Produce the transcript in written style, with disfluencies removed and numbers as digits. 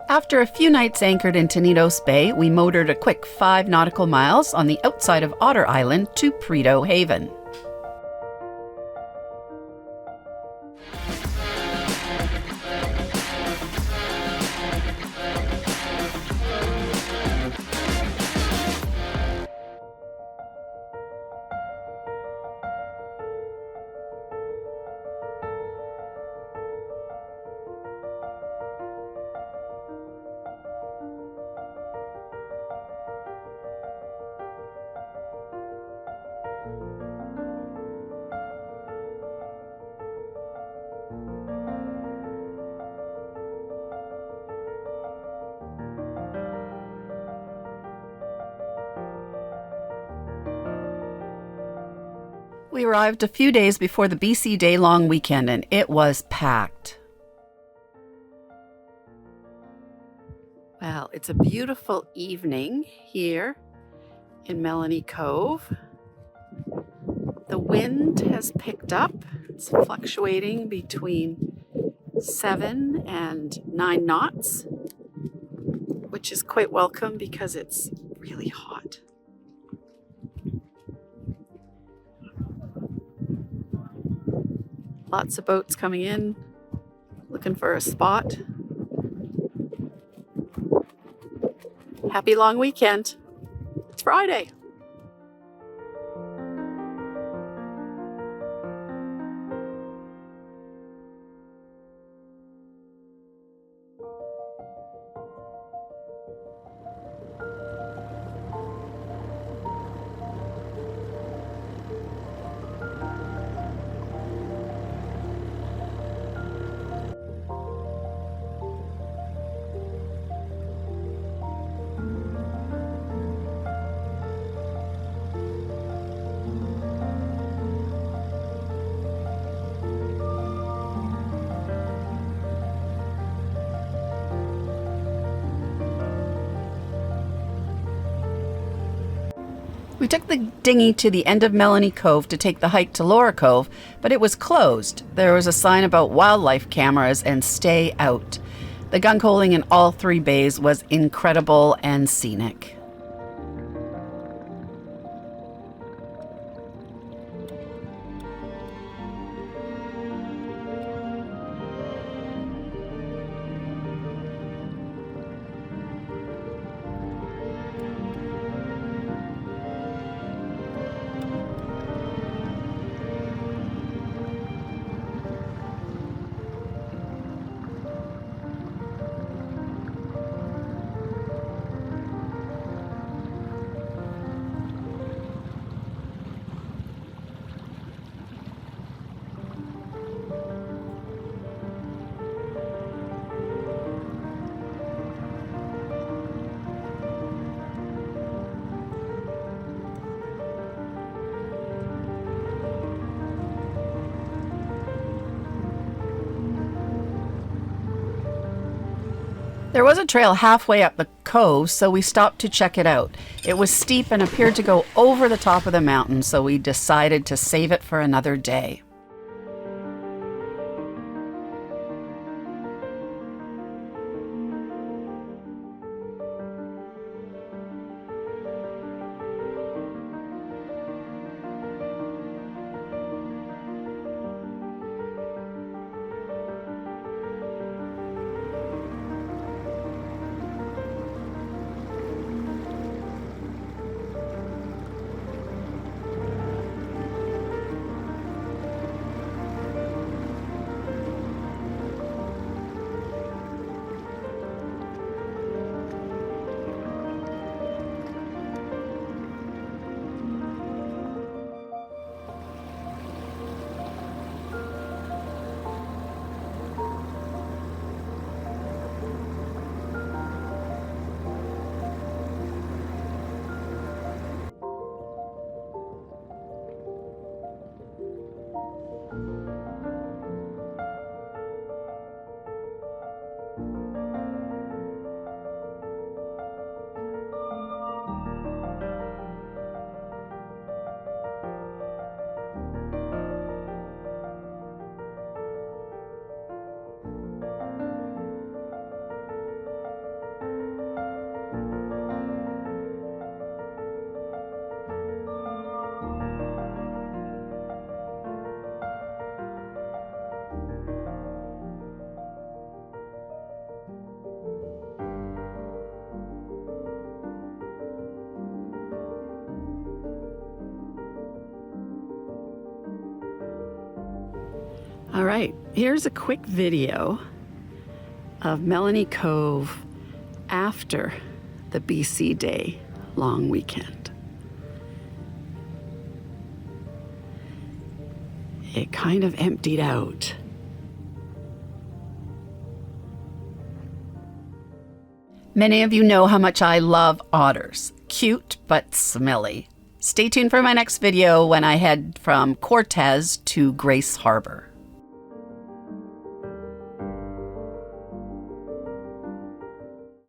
After a few nights anchored in Tenedos Bay, we motored a quick 5 nautical miles on the outside of Otter Island to Prideaux Haven. We arrived a few days before the BC day-long weekend, and it was packed. Well, it's a beautiful evening here in Melanie Cove. The wind has picked up. It's fluctuating between 7 and 9 knots, which is quite welcome because it's really hot. Lots of boats coming in, looking for a spot. Happy long weekend. It's Friday. We took the dinghy to the end of Melanie Cove to take the hike to Laura Cove, but it was closed. There was a sign about wildlife cameras and stay out. The gun coaling in all 3 bays was incredible and scenic. There was a trail halfway up the cove, so we stopped to check it out. It was steep and appeared to go over the top of the mountain, so we decided to save it for another day. All right, here's a quick video of Melanie Cove after the BC Day long weekend. It kind of emptied out. Many of you know how much I love otters. Cute but smelly. Stay tuned for my next video when I head from Cortez to Grace Harbor.